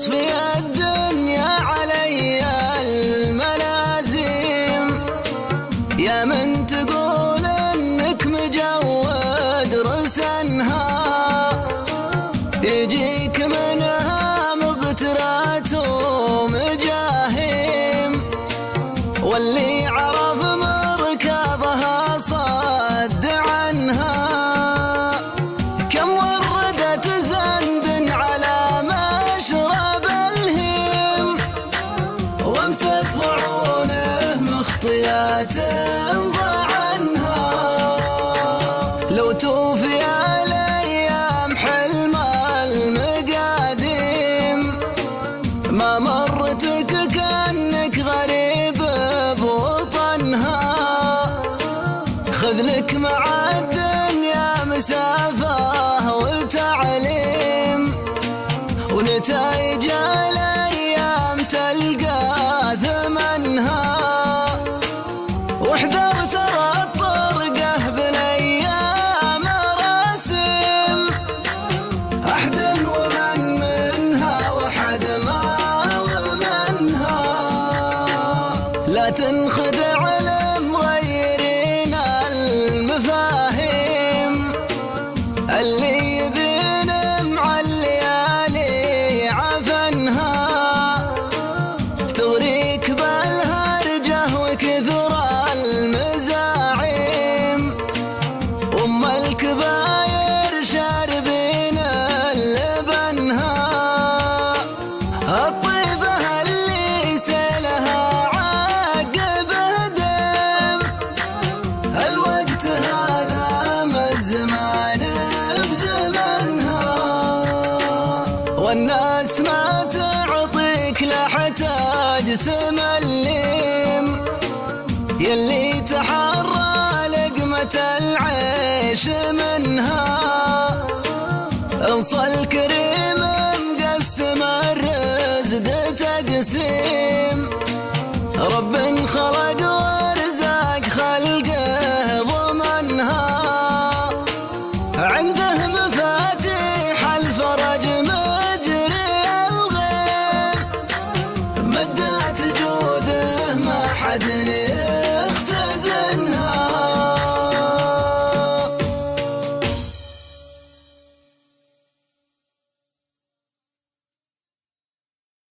تصفي الدنيا علي الملازم، يا من تقول انك مجود رسنها، يجيك منها مغترات ومجاهيم، واللي عرف مركبها صد عنها. كم وردت زند على مشرب الهيم، وامست ضعونه مخطيات ضاع عنها. لو توفي الايام حلم المقاديم، ما مرتك كأنك غريب بوطنها. خذ لك مع الدنيا مسافة وتعليم، ونتائج الأيام تلقى ثمنها. واحذر ترى الطرقة بالأيام راسم، أحد ومن منها وحد ما ضمنها. لا تنخدع المغيرين المفاهيم، اللي يبين مع الليالي عفنها. تغريك بالهرجة وكثر المزاعيم، الكباير شاربين لبنها. الطيبة اللي سلها عاقب دم، الوقت هذا ما الزمان بزمنها. والناس ما تعطيك لحتاج تملم، يلي تحرى لقمة العيش منها. انصى الكريم مقسم الرزق تقسيم، رب خلق ورزق خلقه ضمنها. عنده مفاتيح الفرج مجري الغيب، مدات جوده ما حد